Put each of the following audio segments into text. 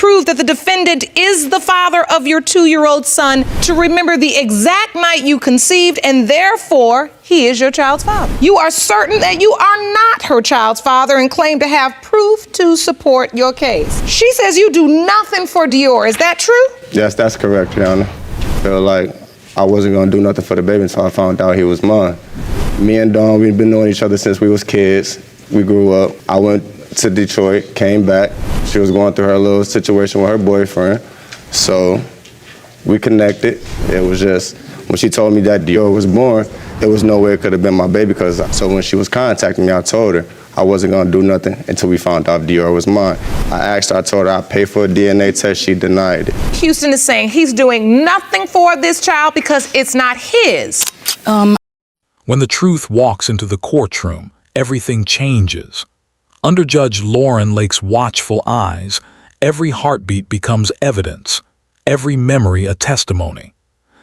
prove that the defendant is the father of your 2-year-old son to remember the exact night you conceived, and therefore he is your child's father. You are certain that you are not her child's father and claim to have proof to support your case. She says you do nothing for Dior. Is that true? Yes, that's correct, Your Honor. I feel like I wasn't gonna do nothing for the baby until I found out he was mine. Me and Dawn, we've been knowing each other since we was kids. We grew up. I went to Detroit, came back. She was going through her little situation with her boyfriend. So we connected. It was just, when she told me that Dior was born, there was no way it could have been my baby. So when she was contacting me, I told her I wasn't gonna do nothing until we found out Dior was mine. I asked her, I told her I'd pay for a DNA test. She denied it. Houston is saying he's doing nothing for this child because it's not his. When the truth walks into the courtroom, everything changes. Under Judge Lauren Lake's watchful eyes, every heartbeat becomes evidence, every memory a testimony.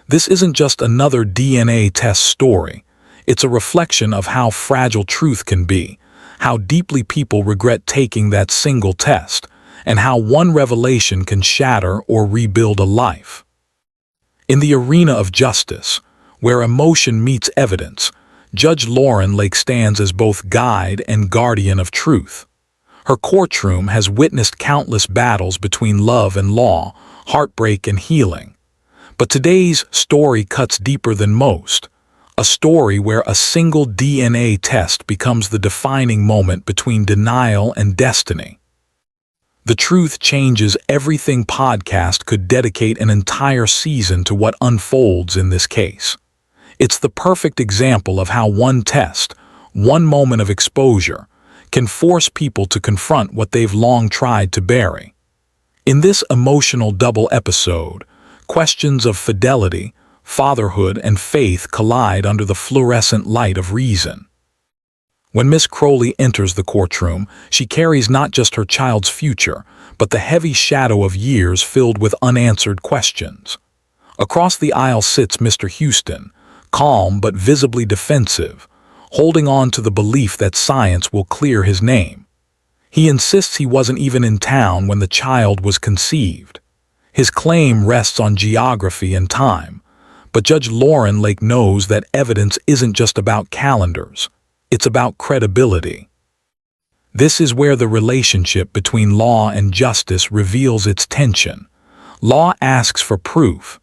This isn't just another DNA test story. It's a reflection of how fragile truth can be, how deeply people regret taking that single test, and how one revelation can shatter or rebuild a life. In the arena of justice, where emotion meets evidence, Judge Lauren Lake stands as both guide and guardian of truth. Her courtroom has witnessed countless battles between love and law, heartbreak and healing. But today's story cuts deeper than most, a story where a single DNA test becomes the defining moment between denial and destiny. The Truth Changes Everything podcast could dedicate an entire season to what unfolds in this case. It's the perfect example of how one test, one moment of exposure, can force people to confront what they've long tried to bury. In this emotional double episode, questions of fidelity, fatherhood, and faith collide under the fluorescent light of reason. When Miss Crowley enters the courtroom, she carries not just her child's future, but the heavy shadow of years filled with unanswered questions. Across the aisle sits Mr. Houston, calm but visibly defensive, holding on to the belief that science will clear his name. He insists he wasn't even in town when the child was conceived. His claim rests on geography and time, but Judge Lauren Lake knows that evidence isn't just about calendars, it's about credibility. This is where the relationship between law and justice reveals its tension. Law asks for proof,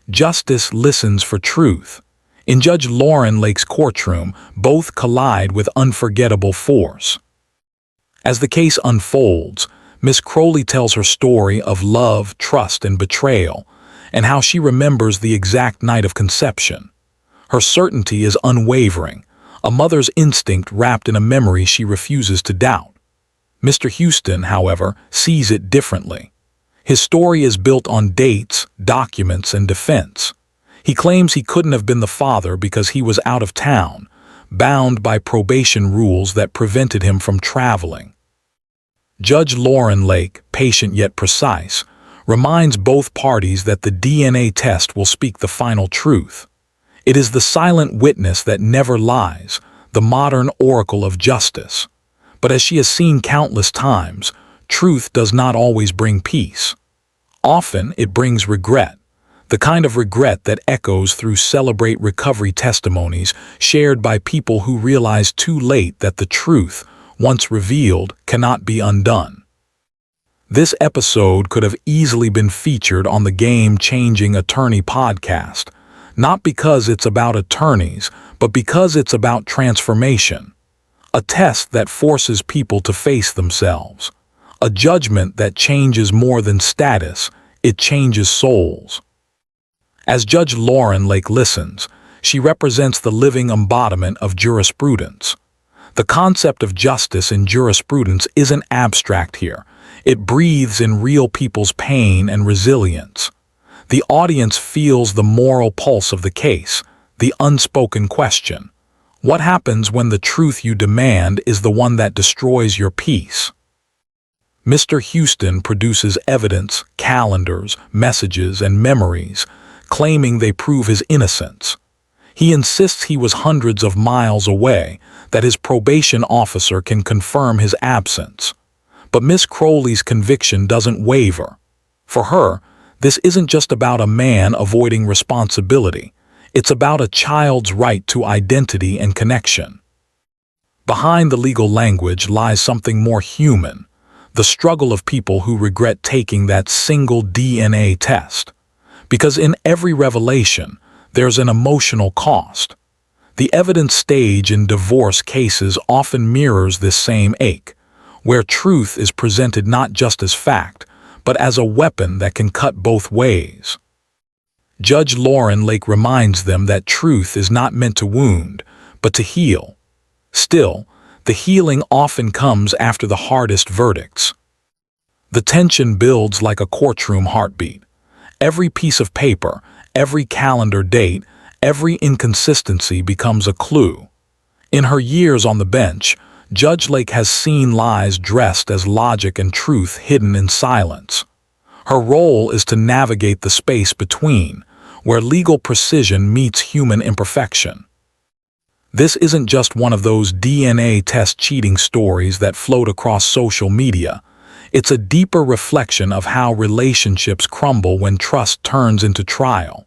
justice listens for truth. In Judge Lauren Lake's courtroom, both collide with unforgettable force. As the case unfolds, Miss Crowley tells her story of love, trust, and betrayal, and how she remembers the exact night of conception. Her certainty is unwavering, a mother's instinct wrapped in a memory she refuses to doubt. Mr. Houston, however, sees it differently. His story is built on dates, documents, and defense. He claims he couldn't have been the father because he was out of town, bound by probation rules that prevented him from traveling. Judge Lauren Lake, patient yet precise, reminds both parties that the DNA test will speak the final truth. It is the silent witness that never lies, the modern oracle of justice. But as she has seen countless times, truth does not always bring peace. Often it brings regret. The kind of regret that echoes through Celebrate Recovery testimonies shared by people who realize too late that the truth, once revealed, cannot be undone. This episode could have easily been featured on the Game-Changing Attorney podcast, not because it's about attorneys, but because it's about transformation. A test that forces people to face themselves. A judgment that changes more than status, it changes souls. As Judge Lauren Lake listens, she represents the living embodiment of jurisprudence. The concept of justice in jurisprudence isn't abstract here. It breathes in real people's pain and resilience. The audience feels the moral pulse of the case, the unspoken question. What happens when the truth you demand is the one that destroys your peace? Mr. Houston produces evidence, calendars, messages, and memories, claiming they prove his innocence. He insists he was hundreds of miles away, that his probation officer can confirm his absence. But Miss Crowley's conviction doesn't waver. For her, this isn't just about a man avoiding responsibility. It's about a child's right to identity and connection. Behind the legal language lies something more human, the struggle of people who regret taking that single DNA test. Because in every revelation, there's an emotional cost. The evidence stage in divorce cases often mirrors this same ache, where truth is presented not just as fact, but as a weapon that can cut both ways. Judge Lauren Lake reminds them that truth is not meant to wound, but to heal. Still, the healing often comes after the hardest verdicts. The tension builds like a courtroom heartbeat. Every piece of paper, every calendar date, every inconsistency becomes a clue. In her years on the bench, Judge Lake has seen lies dressed as logic and truth hidden in silence. Her role is to navigate the space between, where legal precision meets human imperfection. This isn't just one of those DNA test cheating stories that float across social media. It's a deeper reflection of how relationships crumble when trust turns into trial.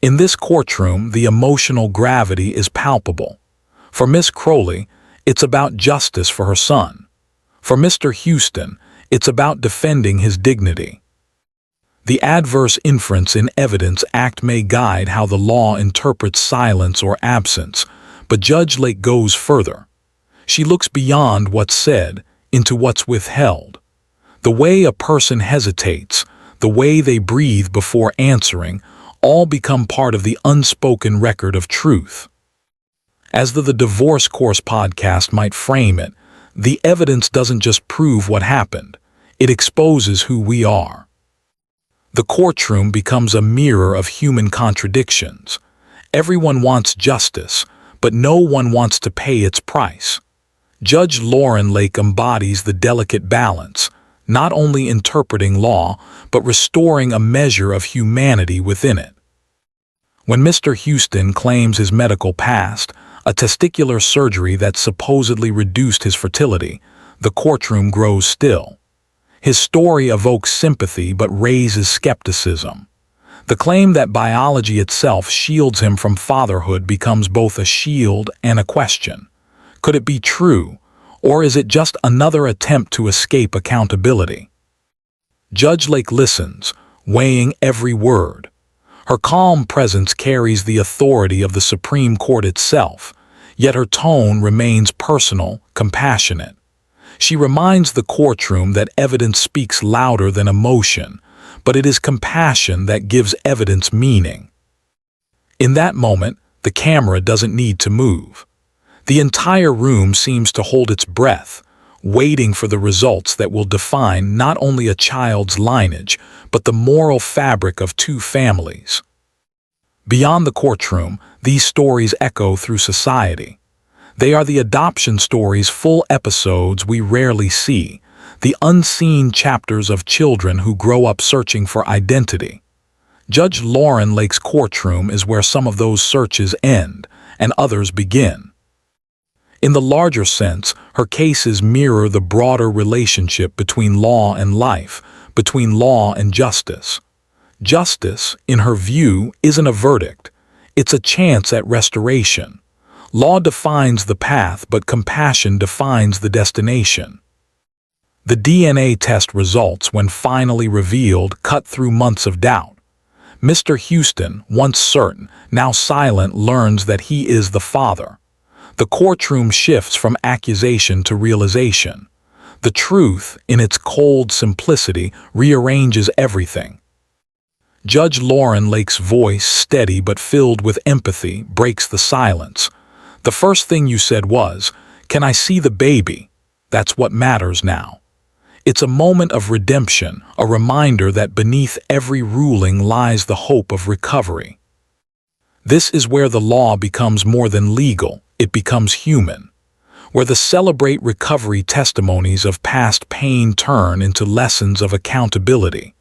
In this courtroom, the emotional gravity is palpable. For Miss Crowley, it's about justice for her son. For Mr. Houston, it's about defending his dignity. The adverse inference in evidence act may guide how the law interprets silence or absence, but Judge Lake goes further. She looks beyond what's said into what's withheld. The way a person hesitates, the way they breathe before answering, all become part of the unspoken record of truth. As the Divorce Course podcast might frame it, the evidence doesn't just prove what happened, it exposes who we are. The courtroom becomes a mirror of human contradictions. Everyone wants justice, but no one wants to pay its price. Judge Lauren Lake embodies the delicate balance, not only interpreting law, but restoring a measure of humanity within it. When Mr. Houston claims his medical past, a testicular surgery that supposedly reduced his fertility, the courtroom grows still. His story evokes sympathy but raises skepticism. The claim that biology itself shields him from fatherhood becomes both a shield and a question. Could it be true, or is it just another attempt to escape accountability? Judge Lake listens, weighing every word. Her calm presence carries the authority of the Supreme Court itself, yet her tone remains personal, compassionate. She reminds the courtroom that evidence speaks louder than emotion, but it is compassion that gives evidence meaning. In that moment, the camera doesn't need to move. The entire room seems to hold its breath, waiting for the results that will define not only a child's lineage, but the moral fabric of two families. Beyond the courtroom, these stories echo through society. They are the adoption stories, full episodes we rarely see, the unseen chapters of children who grow up searching for identity. Judge Lauren Lake's courtroom is where some of those searches end and others begin. In the larger sense, her cases mirror the broader relationship between law and life, between law and justice. Justice, in her view, isn't a verdict. It's a chance at restoration. Law defines the path, but compassion defines the destination. The DNA test results, when finally revealed, cut through months of doubt. Mr. Houston, once certain, now silent, learns that he is the father. The courtroom shifts from accusation to realization. The truth, in its cold simplicity, rearranges everything. Judge Lauren Lake's voice, steady but filled with empathy, breaks the silence. The first thing you said was, "Can I see the baby?" That's what matters now. It's a moment of redemption, a reminder that beneath every ruling lies the hope of recovery. This is where the law becomes more than legal, it becomes human. Where the celebrate recovery testimonies of past pain turn into lessons of accountability.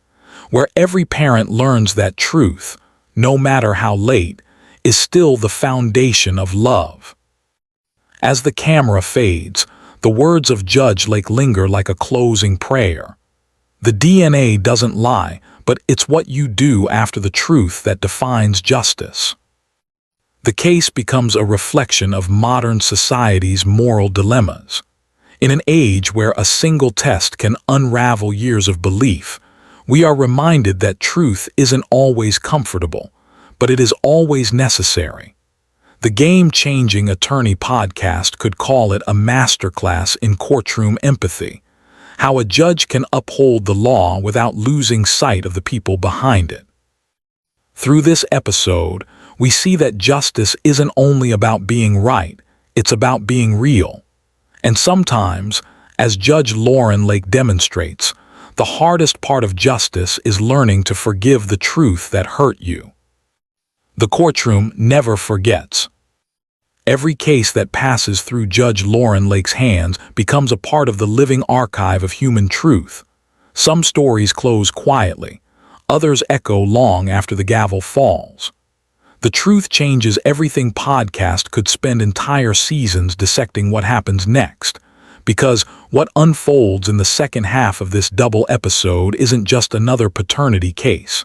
Where every parent learns that truth, no matter how late, is still the foundation of love. As the camera fades, the words of Judge Lake linger like a closing prayer. The DNA doesn't lie, but it's what you do after the truth that defines justice. The case becomes a reflection of modern society's moral dilemmas. In an age where a single test can unravel years of belief, we are reminded that truth isn't always comfortable, but it is always necessary. The Game-Changing Attorney podcast could call it a masterclass in courtroom empathy, how a judge can uphold the law without losing sight of the people behind it. Through this episode, we see that justice isn't only about being right, it's about being real. And sometimes, as Judge Lauren Lake demonstrates, the hardest part of justice is learning to forgive the truth that hurt you. The courtroom never forgets. Every case that passes through Judge Lauren Lake's hands becomes a part of the living archive of human truth. Some stories close quietly, others echo long after the gavel falls. The Truth Changes Everything podcast could spend entire seasons dissecting what happens next, because what unfolds in the second half of this double episode isn't just another paternity case.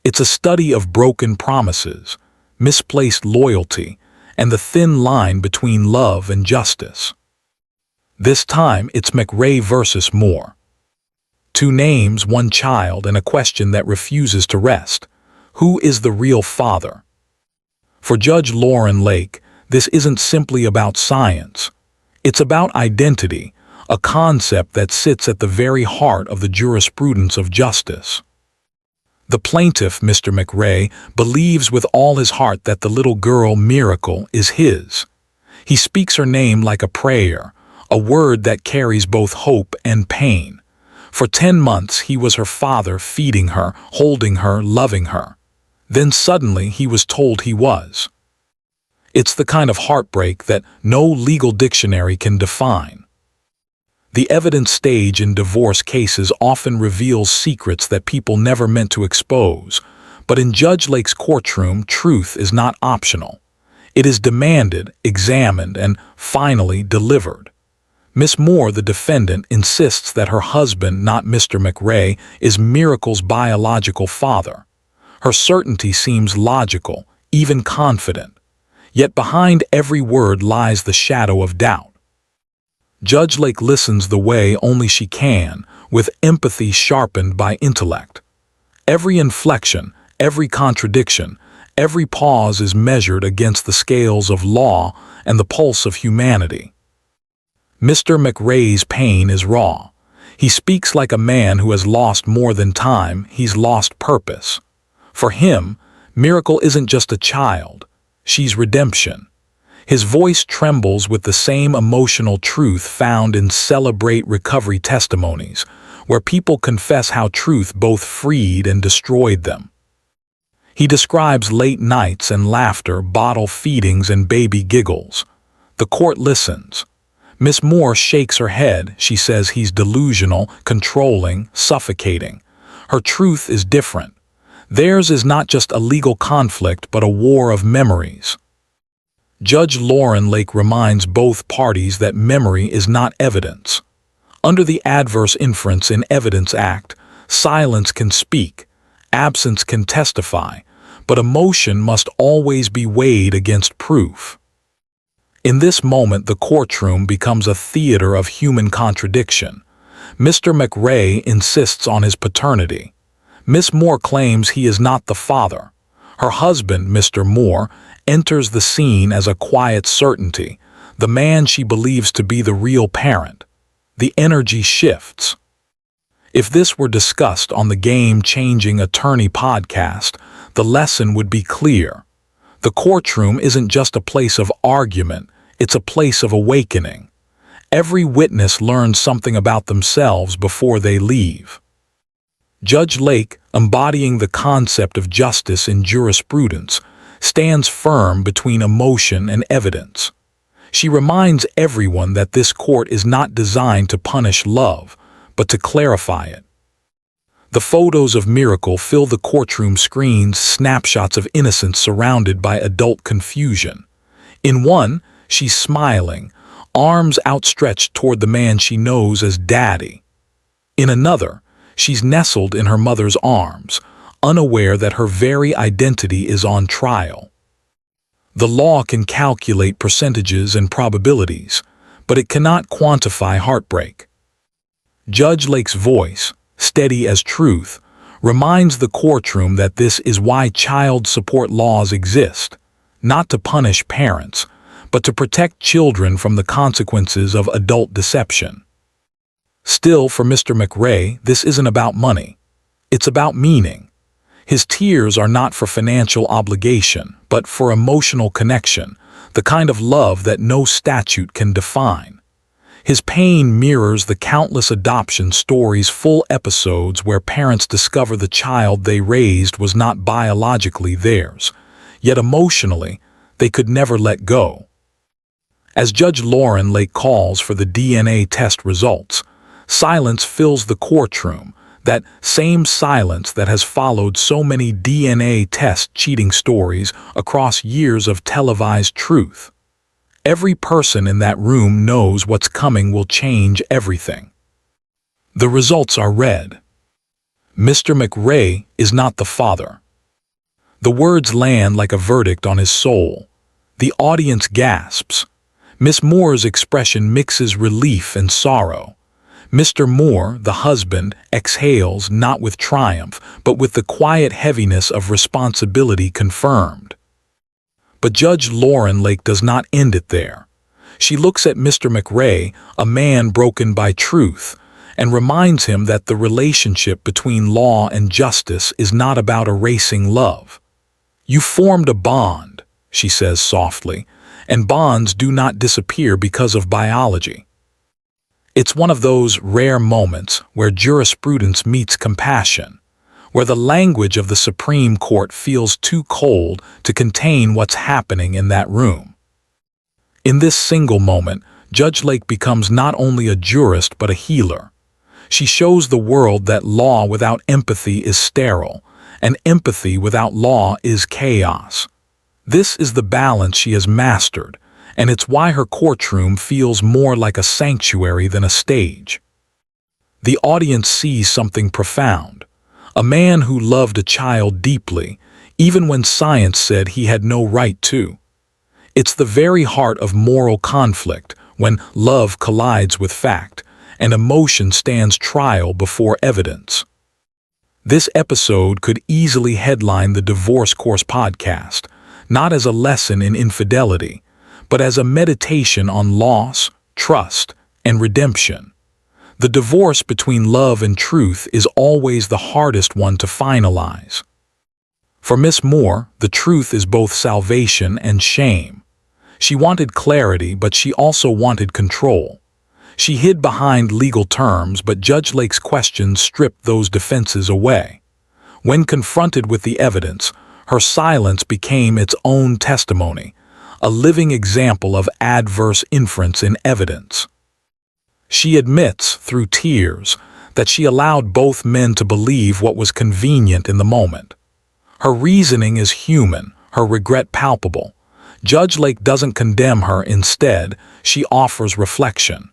It's a study of broken promises, misplaced loyalty, and the thin line between love and justice. This time, it's McRae versus Moore. Two names, one child, and a question that refuses to rest. Who is the real father? For Judge Lauren Lake, this isn't simply about science. It's about identity, a concept that sits at the very heart of the jurisprudence of justice. The plaintiff, Mr. McRae, believes with all his heart that the little girl, Miracle, is his. He speaks her name like a prayer, a word that carries both hope and pain. For 10 months he was her father, feeding her, holding her, loving her. Then suddenly he was told he was. It's the kind of heartbreak that no legal dictionary can define. The evidence stage in divorce cases often reveals secrets that people never meant to expose, but in Judge Lake's courtroom, truth is not optional. It is demanded, examined, and finally delivered. Miss Moore, the defendant, insists that her husband, not Mr. McRae, is Miracle's biological father. Her certainty seems logical, even confident. Yet behind every word lies the shadow of doubt. Judge Lake listens the way only she can, with empathy sharpened by intellect. Every inflection, every contradiction, every pause is measured against the scales of law and the pulse of humanity. Mr. McRae's pain is raw. He speaks like a man who has lost more than time, he's lost purpose. For him, Miracle isn't just a child, she's redemption. His voice trembles with the same emotional truth found in Celebrate Recovery testimonies, where people confess how truth both freed and destroyed them. He describes late nights and laughter, bottle feedings, and baby giggles. The court listens. Miss Moore shakes her head. She says he's delusional, controlling, suffocating. Her truth is different. Theirs is not just a legal conflict, but a war of memories. Judge Lauren Lake reminds both parties that memory is not evidence. Under the Adverse Inference in Evidence Act, silence can speak, absence can testify, but emotion must always be weighed against proof. In this moment, the courtroom becomes a theater of human contradiction. Mr. McRae insists on his paternity. Miss Moore claims he is not the father. Her husband, Mr. Moore, enters the scene as a quiet certainty, the man she believes to be the real parent. The energy shifts. If this were discussed on the Game-Changing Attorney podcast, the lesson would be clear. The courtroom isn't just a place of argument, it's a place of awakening. Every witness learns something about themselves before they leave. Judge Lake, embodying the concept of justice in jurisprudence, stands firm between emotion and evidence. She reminds everyone that this court is not designed to punish love, but to clarify it. The photos of Miracle fill the courtroom screens, snapshots of innocence surrounded by adult confusion. In one, she's smiling, arms outstretched toward the man she knows as Daddy. In another, She's nestled in her mother's arms, unaware that her very identity is on trial. The law can calculate percentages and probabilities, but it cannot quantify heartbreak. Judge Lake's voice, steady as truth, reminds the courtroom that this is why child support laws exist, not to punish parents, but to protect children from the consequences of adult deception. Still, for Mr. McRae, this isn't about money. It's about meaning. His tears are not for financial obligation, but for emotional connection, the kind of love that no statute can define. His pain mirrors the countless adoption stories, full episodes where parents discover the child they raised was not biologically theirs, yet emotionally, they could never let go. As Judge Lauren Lake calls for the DNA test results, silence fills the courtroom, that same silence that has followed so many DNA test cheating stories across years of televised truth. Every person in that room knows what's coming will change everything. The results are read. Mr. McRae is not the father. The words land like a verdict on his soul. The audience gasps. Miss Moore's expression mixes relief and sorrow. Mr. Moore, the husband, exhales not with triumph, but with the quiet heaviness of responsibility confirmed. But Judge Lauren Lake does not end it there. She looks at Mr. McRae, a man broken by truth, and reminds him that the relationship between law and justice is not about erasing love. You formed a bond, she says softly, and bonds do not disappear because of biology. It's one of those rare moments where jurisprudence meets compassion, where the language of the Supreme Court feels too cold to contain what's happening in that room. In this single moment, Judge Lake becomes not only a jurist but a healer. She shows the world that law without empathy is sterile, and empathy without law is chaos. This is the balance she has mastered, and it's why her courtroom feels more like a sanctuary than a stage. The audience sees something profound. A man who loved a child deeply, even when science said he had no right to. It's the very heart of moral conflict, when love collides with fact, and emotion stands trial before evidence. This episode could easily headline the Divorce Course podcast, not as a lesson in infidelity, but as a meditation on loss, trust, and redemption. The divorce between love and truth is always the hardest one to finalize. For Miss Moore, the truth is both salvation and shame. She wanted clarity, but she also wanted control. She hid behind legal terms, but Judge Lake's questions stripped those defenses away. When confronted with the evidence, her silence became its own testimony, a living example of adverse inference in evidence. She admits, through tears, that she allowed both men to believe what was convenient in the moment. Her reasoning is human, her regret palpable. Judge Lake doesn't condemn her, instead, she offers reflection.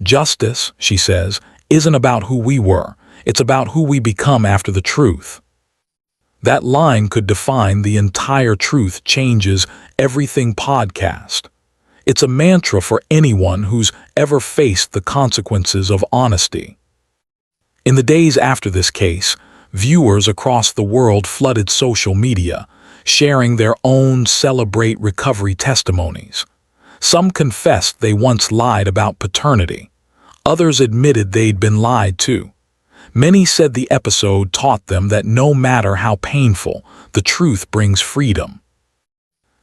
Justice, she says, isn't about who we were, it's about who we become after the truth. That line could define the entire Truth Changes Everything podcast. It's a mantra for anyone who's ever faced the consequences of honesty. In the days after this case, viewers across the world flooded social media, sharing their own Celebrate Recovery testimonies. Some confessed they once lied about paternity. Others admitted they'd been lied to. Many said the episode taught them that no matter how painful, the truth brings freedom.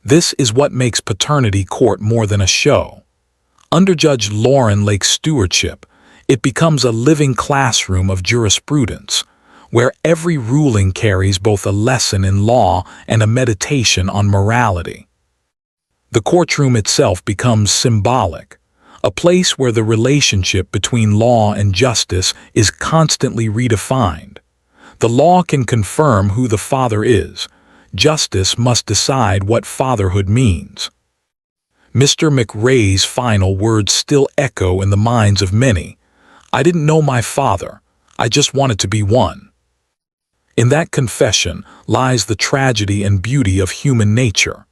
This is what makes paternity court more than a show. Under Judge Lauren Lake's stewardship, it becomes a living classroom of jurisprudence, where every ruling carries both a lesson in law and a meditation on morality. The courtroom itself becomes symbolic, a place where the relationship between law and justice is constantly redefined. The law can confirm who the father is. Justice must decide what fatherhood means. Mr. McRae's final words still echo in the minds of many. I didn't know my father. I just wanted to be one. In that confession lies the tragedy and beauty of human nature.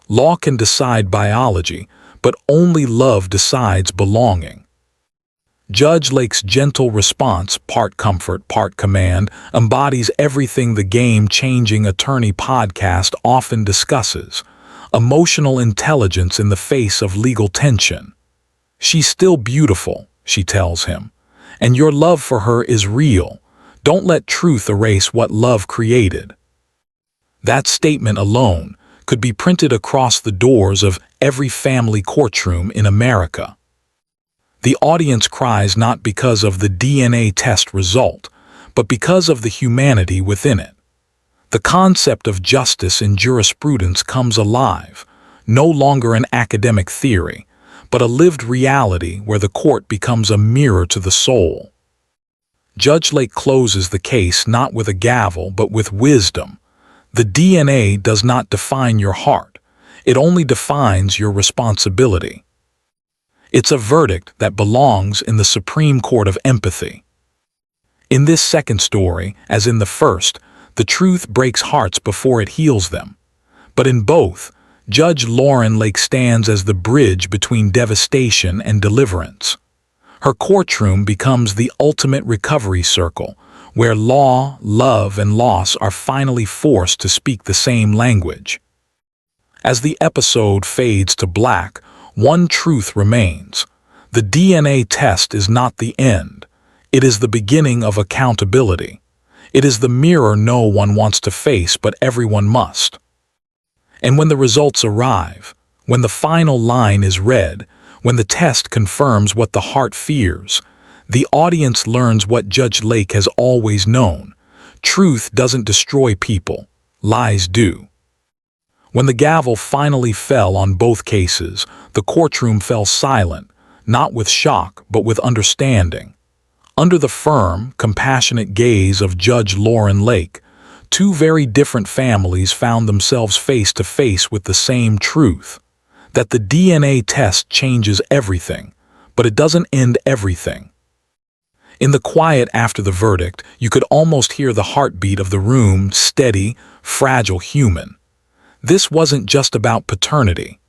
Law can decide biology, but only love decides belonging. Judge Lake's gentle response, part comfort, part command, embodies everything the game-changing attorney podcast often discusses: emotional intelligence in the face of legal tension. She's still beautiful, she tells him, and your love for her is real. Don't let truth erase what love created. That statement alone could be printed across the doors of every family courtroom in America. The audience cries not because of the DNA test result, but because of the humanity within it. The concept of justice in jurisprudence comes alive, no longer an academic theory, but a lived reality where the court becomes a mirror to the soul. Judge Lake closes the case not with a gavel but with wisdom. The DNA does not define your heart, it only defines your responsibility. It's a verdict that belongs in the Supreme Court of empathy. In this second story, as in the first, the truth breaks hearts before it heals them. But in both, Judge Lauren Lake stands as the bridge between devastation and deliverance. Her courtroom becomes the ultimate recovery circle, where law, love, and loss are finally forced to speak the same language. As the episode fades to black, one truth remains: the DNA test is not the end. It is the beginning of accountability. It is the mirror no one wants to face, but everyone must. And when the results arrive, when the final line is read, when the test confirms what the heart fears, the audience learns what Judge Lake has always known: truth doesn't destroy people, lies do. When the gavel finally fell on both cases, the courtroom fell silent, not with shock, but with understanding. Under the firm, compassionate gaze of Judge Lauren Lake, two very different families found themselves face to face with the same truth: that the DNA test changes everything, but it doesn't end everything. In the quiet after the verdict, you could almost hear the heartbeat of the room, steady, fragile, human. This wasn't just about paternity.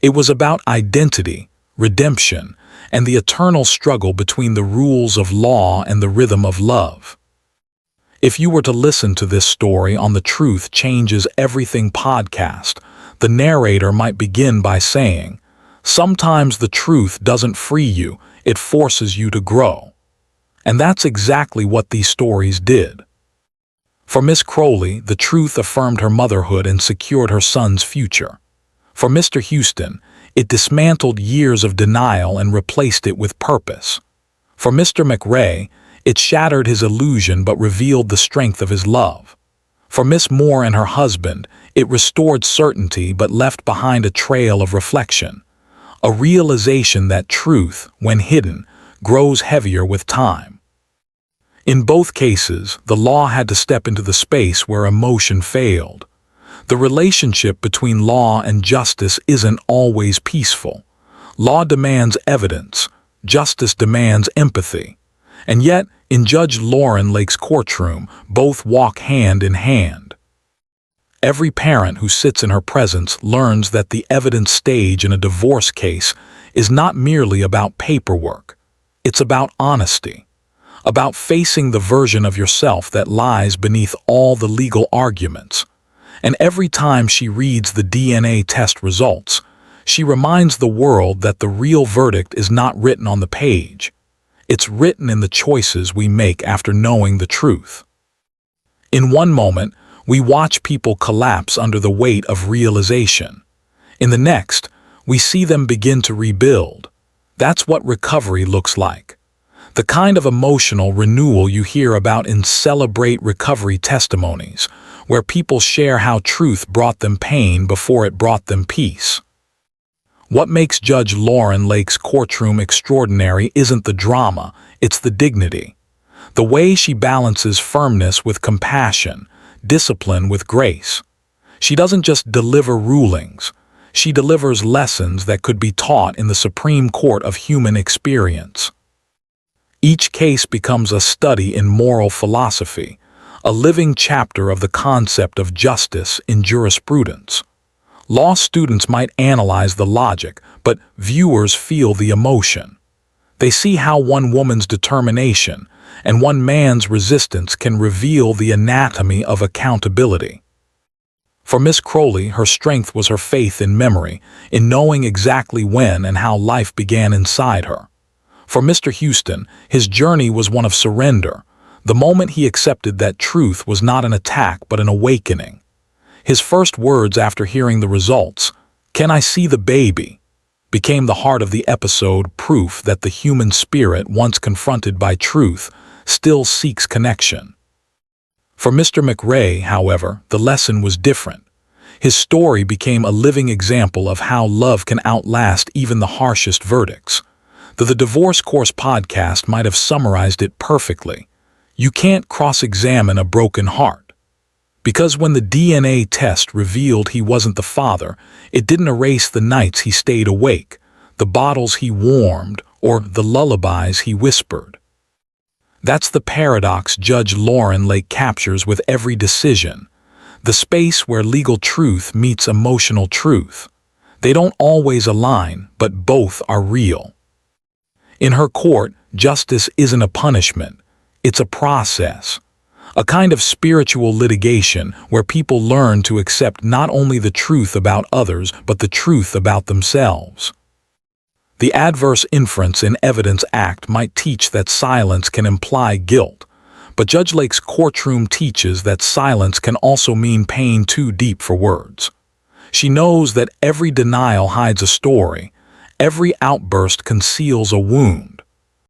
It was about identity, redemption, and the eternal struggle between the rules of law and the rhythm of love. If you were to listen to this story on the Truth Changes Everything podcast, the narrator might begin by saying, "Sometimes the truth doesn't free you, it forces you to grow." And that's exactly what these stories did. For Miss Crowley, the truth affirmed her motherhood and secured her son's future. For Mr. Houston, it dismantled years of denial and replaced it with purpose. For Mr. McRae, it shattered his illusion but revealed the strength of his love. For Miss Moore and her husband, it restored certainty but left behind a trail of reflection, a realization that truth, when hidden, grows heavier with time. In both cases, the law had to step into the space where emotion failed. The relationship between law and justice isn't always peaceful. Law demands evidence, justice demands empathy. And yet, in Judge Lauren Lake's courtroom, both walk hand in hand. Every parent who sits in her presence learns that the evidence stage in a divorce case is not merely about paperwork. It's about honesty, about facing the version of yourself that lies beneath all the legal arguments. And every time she reads the DNA test results, she reminds the world that the real verdict is not written on the page. It's written in the choices we make after knowing the truth. In one moment, we watch people collapse under the weight of realization. In the next, we see them begin to rebuild. That's what recovery looks like. The kind of emotional renewal you hear about in Celebrate Recovery testimonies, where people share how truth brought them pain before it brought them peace. What makes Judge Lauren Lake's courtroom extraordinary isn't the drama, it's the dignity. The way she balances firmness with compassion, discipline with grace. She doesn't just deliver rulings, she delivers lessons that could be taught in the Supreme Court of human experience. Each case becomes a study in moral philosophy, a living chapter of the concept of justice in jurisprudence. Law students might analyze the logic, but viewers feel the emotion. They see how one woman's determination and one man's resistance can reveal the anatomy of accountability. For Miss Crowley, her strength was her faith in memory, in knowing exactly when and how life began inside her. For Mr. Houston, his journey was one of surrender, the moment he accepted that truth was not an attack but an awakening. His first words after hearing the results, "Can I see the baby?" became the heart of the episode, proof that the human spirit, once confronted by truth, still seeks connection. For Mr. McRae, however, the lesson was different. His story became a living example of how love can outlast even the harshest verdicts. The Divorce Course podcast might have summarized it perfectly. You can't cross-examine a broken heart. Because when the DNA test revealed he wasn't the father, it didn't erase the nights he stayed awake, the bottles he warmed, or the lullabies he whispered. That's the paradox Judge Lauren Lake captures with every decision, the space where legal truth meets emotional truth. They don't always align, but both are real. In her court, justice isn't a punishment, it's a process. A kind of spiritual litigation where people learn to accept not only the truth about others, but the truth about themselves. The Adverse Inference in Evidence Act might teach that silence can imply guilt, but Judge Lake's courtroom teaches that silence can also mean pain too deep for words. She knows that every denial hides a story, every outburst conceals a wound.